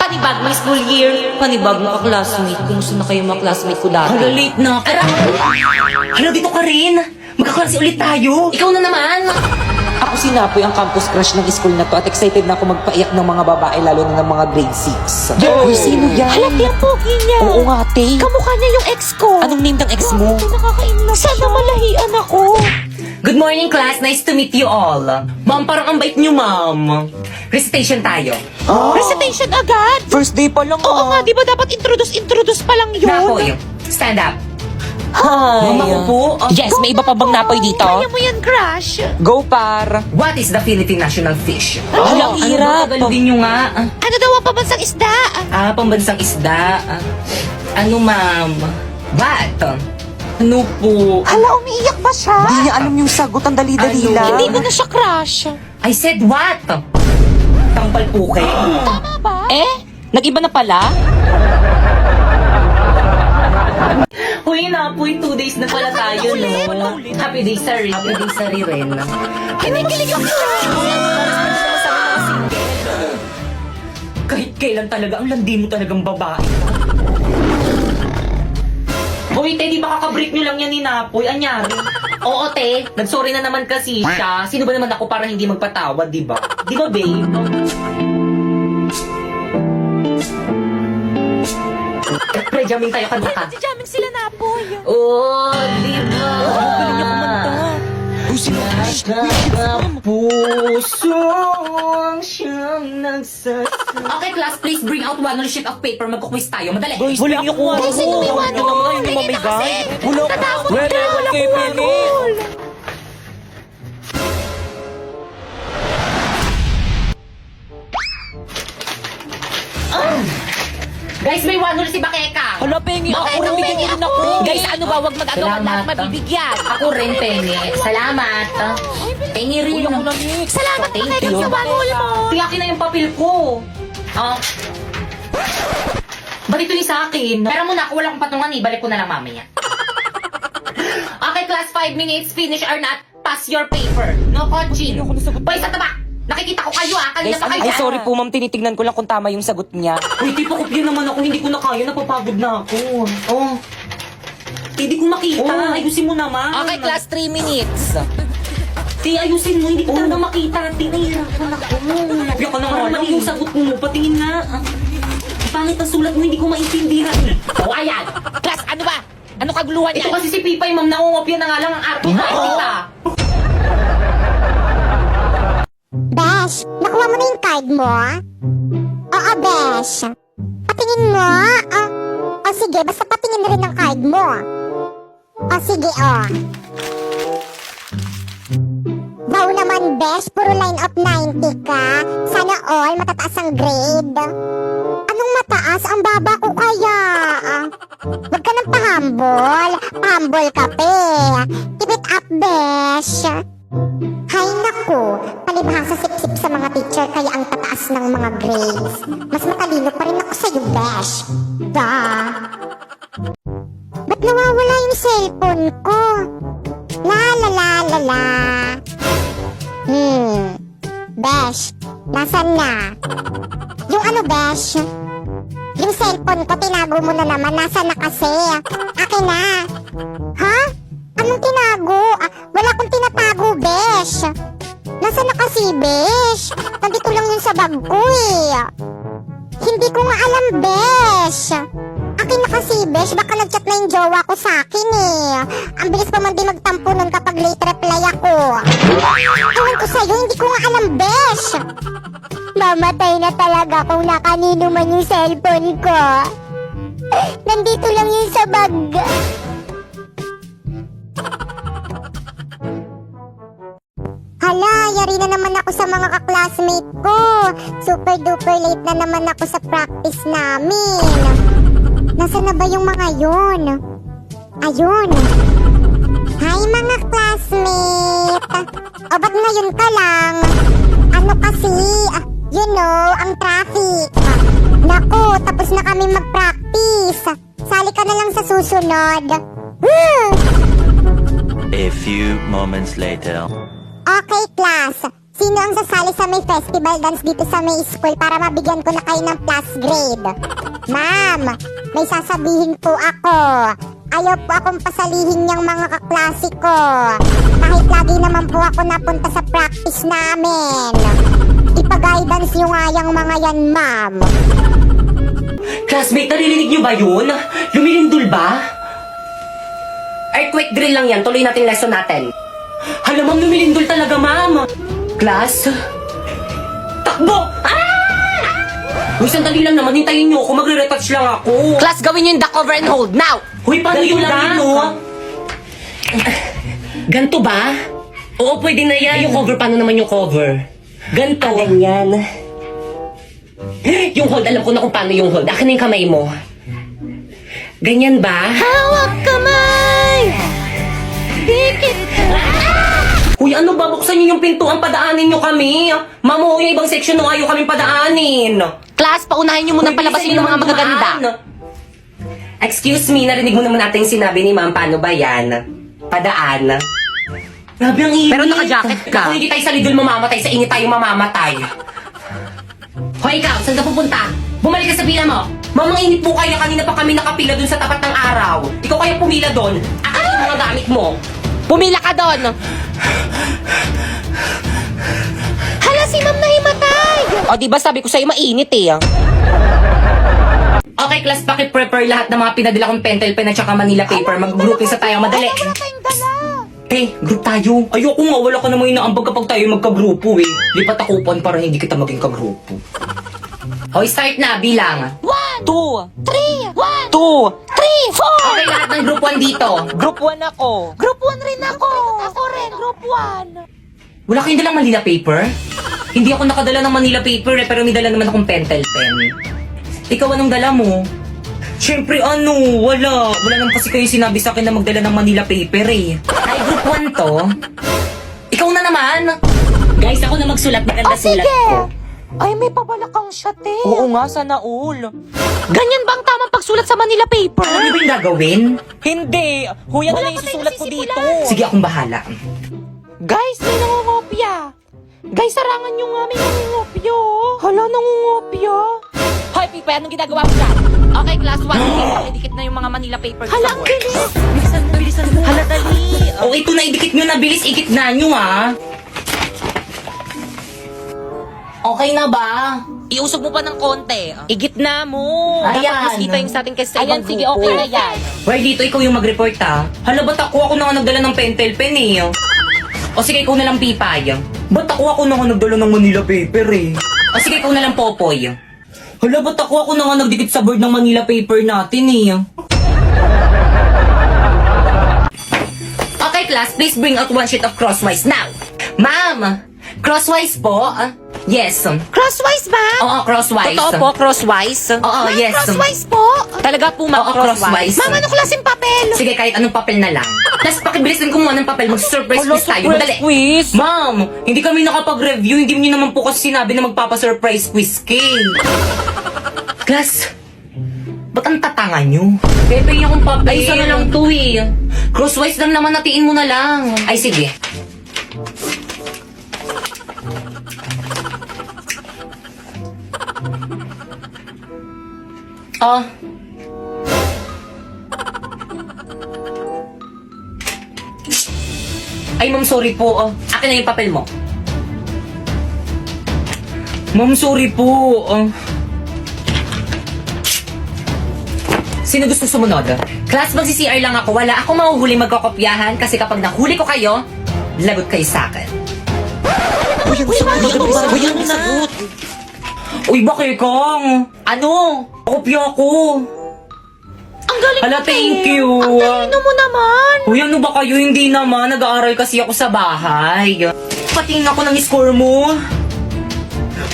panibag may school year. Panibag mga classmate. Kumusta na kayo mga classmate ko dati? Hala, late na. Hala, dito ka rin. Magkaklase ulit tayo. Ikaw na naman. Ako si Napoy, ang campus crush ng school na to at excited na ako magpaiyak ng mga babae lalo na ng mga grade 6. Uy, sino yan? Halati ang pogi niya. Oo nga, te. Kamukha niya yung ex ko. Anong name ng ex mo? Nakakainlove Sana malahian ako. Good morning, class. Nice to meet you all. Ma'am, parang ang bait niyo, ma'am. Recitation tayo. Recitation agad. First day pa lang Oo nga, di ba dapat introduce pa lang yun? Napoy, stand up. Hi. Ma'am, ako po. Yes, may iba pa bang Napoy dito? Kaya mo yan, crush. Go, par. What is the Philippine national fish? Ang hirap. Ano ba din nyo nga? Ano daw ang pambansang isda? Pambansang isda. Ano, ma'am? What? Ano po? Hala, umiiyak ba siya? Hindi niya alam yung sagot, ang dali-dali Ano? lang. Hindi ko na siya crush. I said what? Tampal po kayo. Tama ba? Nag-iba na pala? Uy, Napoy, 2 days na pala tayo, no? Happy days sa rin. Happy days sa rin. Kinikilig ako. Kahit kailan talaga, ang landi mo talagang babae. Hoy, te, di ba kakabreak nyo lang yan ni Napoy? Anyari? Oo, te. Nagsorry na naman kasi siya. Sino ba naman ako para hindi magpatawad, di ba? Di ba, babe? Pre-jamming tayo, kanta ka. Si Jamming sila na po. Oh, di ba? Galing niya kumanta. Puso ang siyang nagsasabi. Okay, class, please bring out one sheet of paper. Magkukwis tayo. Madali. Walang yung kuha Guys, sino may one hole? Yung Tingin na kasi. Wala Tatakot Wala na. Wala kay ko one Pili. hole. Guys, may one si Bakeka. Hala, pengi ako. Bakit Nabigyan pengi niyo rin ako? ako. Guys, ano ba? Huwag mag-ano ka Salamat. lahat mabibigyan. Ako rin, Pengi. Salamat. Pengi rin. Uy, ako na, Nick. Salamat Thank Bakit you. sa one hole mo. Tiyakin na yung papel ko. Ba't ito ni sa akin? Pero muna ako, wala akong patungan eh. Balik ko na lang mamaya. Okay, class, 5 minutes. Finish or not, pass your paper. No coaching. Boy, sa taba! Nakikita ko kayo kanina pa kayo. Ay, sorry po, ma'am. Tinitignan ko lang kung tama yung sagot niya. Uy, di pa kopya naman ako. Hindi ko na kaya. Napapagod na ako. Oh. Hindi ko makita. Ayusin mo naman. Okay, class, 3 minutes. Ti, ayusin mo. Hindi ko talaga makita. Ti, nahihirapan ako. Kopya ka na nga lang. Yung sagot mo. Patingin nga. Pangit ang sulat mo. Hindi ko maintindihan. Oh, ayan. Class, ano ba? Ano kaguluhan Ito yan? kasi si Pipay, ma'am. Nangungopya na nga lang ang arte-arte ta. Besh, nakuha mo na yung card mo? Oo, Besh. Patingin mo? O sige, basta patingin na rin ng card mo. O sige, Wow naman, Besh. Puro line of 90 ka. Sana all matataas ang grade. Anong mataas? Ang baba ko kaya. Huwag ka nang pahambol. Pahambol ka, pe. Keep it up, Besh. Hay naku, palibhasa sip-sip sa mga teacher kaya ang tataas ng mga grades. Mas matalino pa rin ako sa'yo, Besh. Ba't nawawala yung cellphone ko? La la la la la. Besh, nasan na? Yung ano, Besh? Yung cellphone ko, tinago mo na naman. Nasaan na kasi? Akin na. Ha? Anong tinago? Wala akong tinatago, Besh. Nasaan na kasi, Besh? Nandito lang yun sa bag ko, eh. Hindi ko nga alam, Besh. Akin na kasi, Besh. Baka nag-chat na yung jowa ko sa akin, eh. Ang bilis pa man din magtampo nun kapag late reply ako. Ewan ko sa'yo, hindi ko nga alam, Besh. Mamatay na talaga kung nakanino man yung cellphone ko. Nandito lang yun sa bag. Hala, yari na naman ako sa mga kaklasmate ko. Super duper late na naman ako sa practice namin. Nasaan na ba yung mga yun? Ayun. Hi mga classmate. O ba't ngayon ka lang? Ano kasi, you know, ang traffic. Naku, tapos na kami mag-practice. Sali ka na lang sa susunod. Woo! A few moments later. Okay, class. Sino ang sasali sa may festival dance dito sa may school para mabigyan ko na kayo ng plus grade? Ma'am, may sasabihin po ako. Ayaw po akong pasalihin niyang mga kaklase ko. Kahit lagi naman po ako napunta sa practice namin. Ipa-guidance niyo nga yung mga yan, ma'am. Classmate, naririnig niyo ba yun? Lumilindol ba? Earthquake drill lang yan. Tuloy natin lesson natin. Hala, ma'am, lumilindol talaga, ma'am. Class? Takbo! Uy, sandali lang naman. Hintayin niyo ako. Magre-retouch lang ako. Class, gawin niyo yung duck over and hold. Now! Uy, paano Ganito yung lang, lang, no? Ganto ba? Oo, pwede na yan. Yung cover, paano naman yung cover? Ganto. Ganyan. Yung hold, alam ko na kung paano yung hold. Akin na yung kamay mo. Ganyan ba? Hawak kamay! Dikit Uy, ano ba? Buksan niyo yung pintuan. Padaanin niyo kami. Ma'am, yung ibang section no, ayaw kami padaanin. Class, paunahin niyo muna palabasin yung mga magaganda. Excuse me, narinig mo naman natin yung sinabi ni ma'am. Paano ba yan? Padaan. Grabe ang init. Pero naka-jacket ka. Kung hindi tayo sa lidol mamamatay, sa init tayo mamamatay. Hoy, ikaw, saan ka pupunta? Bumalik ka sa pila mo. Ma'am, ang init po kaya. Kanina pa kami nakapila dun sa tapat ng araw. Ikaw kaya pumila dun. Akin yung mga gamit mo. Pumila ka doon. Hala, si ma'am nahimatay! O, di ba sabi ko sa'yo mainit eh. Okay, class, paki-prepare lahat ng mga pinadala kong pentel pen at saka Manila paper. Mag-grouping sa tayo, madali. Wala tayong dala! Group tayo. Ayoko nga, wala ka namang inaambag kapag tayo magka-grupo eh. Lipat ako upuan para hindi kita maging ka-grupo. Hoy, start na, bilang. 1, 2, 3, 1, 2, 3, 4! Okay, lahat ng group 1 dito. Group 1 ako. Group 1 rin ako! Ako rin, group 1! Wala kayong dalang Manila paper? Hindi ako nakadala ng Manila paper eh, pero may dala naman akong pentel pen. Ikaw, anong dala mo? Siyempre, wala. Wala naman kasi kayo sinabi sa akin na magdala ng Manila paper eh. Ay, group 1 to. Ikaw na naman. Guys, ako na magsulat. Maganda sulat ko. Ay, may pabalakang shot eh! Oo nga, sana all. Ganyan ba ang tamang pagsulat sa Manila paper? Ano ba yung gagawin? Hindi. Huya na Wala lang pa tayong isusulat ko nasisimulan. dito. Sige, akong bahala. Guys, may nangungopya! Guys, sarangan nyo nga, may nangungopya! Hala, nangungopya! Hoy, Pipa, anong ginagawa mo dyan? Okay, class 1. Pakidikit na yung mga Manila paper. Hala, ang bilis! Bilisan mo. Hala, dali. O, ito na, idikit nyo na. Bilis, ikit na nyo ah. Okay na ba? Iusog mo pa ng konti. Igit na mo. Ayan. Dapat mas kita yung sa atin kasi sa Ayan, ibang sige, grupo. okay na yan. Well, dito ikaw yung mag-report ah. Hala, ba't ako na nga nagdala ng pentel pen eh. O sige, ikaw na lang Pipay. Ba't ako na nga nagdala ng Manila paper eh. O sige, ikaw na lang Popoy. Hala, ba't ako na nga nagdikit sa board ng Manila paper natin eh. Okay, class, please bring out one sheet of crosswise now. Ma'am, crosswise po? Yes. Crosswise ba? Oo, crosswise. Totoo po, crosswise. Oo, yes. Crosswise po? Talaga po, Oo, ma'am, crosswise. crosswise. Ma'am, ano klaseng papel? Sige, kahit anong papel na lang. Tapos pakibilisan ko muna ng papel. Mag-surprise quiz tayo. Madali. quiz. Ma'am, hindi kami nakapag-review. Hindi niyo naman po kasi sinabi na magpapa-surprise quiz kay. Class, ba't ang tatanga nyo? Pepe niya akong papel. Ay, isa na lang to eh. Crosswise lang naman, natiin mo na lang. Ay, sige. Ah. Ay, ma'am, sorry po. Akin na yung papel mo. Ma'am, sorry po. Sino gusto sumunod? Class, magsi-CR lang ako. Wala akong mahuhuli magkakopyahan kasi kapag nahuli ko kayo, lagot kayo sa akin. Uy, ang sagot. Uy, bakit kang? Ano? Kopya ko. Ang galing Hala, mo, thank Te. you. Ang talino mo naman! Uy, ano ba kayo? Hindi naman. Nag-aaral kasi ako sa bahay. Patingin ako ng score mo.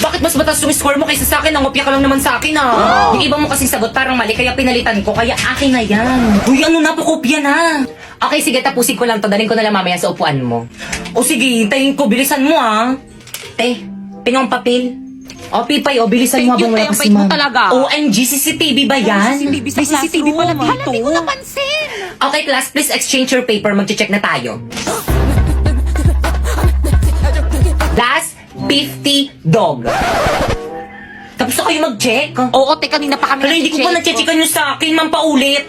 Bakit mas mataas yung score mo kaysa sa akin? Nangopya ka lang naman sa akin ah. Yung iba mo kasing sagot parang mali, kaya pinalitan ko, kaya akin na yan. Uy, ano na? Pakopya na. Okay, sige, tapusin ko lang to. Daling ko na lang mamaya sa upuan mo. O sige, hintayin ko. Bilisan mo ah. Te, pinong papel. O, Pipay, o bilisan mo Thank you, habang wala Te. Ang pa si bait mo ma'am. talaga. OMG, CCTV ba yan? CCTV sa classroom. Hala, di ko napansin! Okay, class, please exchange your paper. Mag-check na tayo. Last, 50 dog. Tapos na kayo mag-check? Oo, te, kanina pa kami Pero hindi ko pa na-checkan nyo sa akin, ma'am, paulit.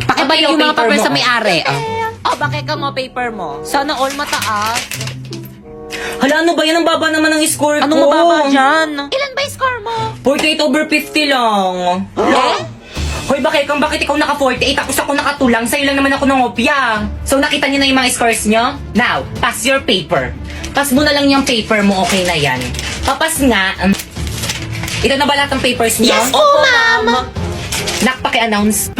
Pakibayad yung mga paper paper mo. sa may-ari. Oh, bakit ka mo paper mo? Sana all mataas. Hala, ano ba yan? Ang baba naman ng score ko. Anong mababa dyan? Ilan ba yung score mo? 48 over 50 lang. Eh? Hoy, bakit ikaw naka 48 tapos ako nakatulang? Sa'yo lang naman ako ng opya. So, nakita niyo na yung mga scores niyo? Now, pass your paper. Pass mo na lang yung paper mo, okay na yan. Papas nga. Ito na ba lahat ng papers niyo? Yes po, ma'am. Nak, paki-announce.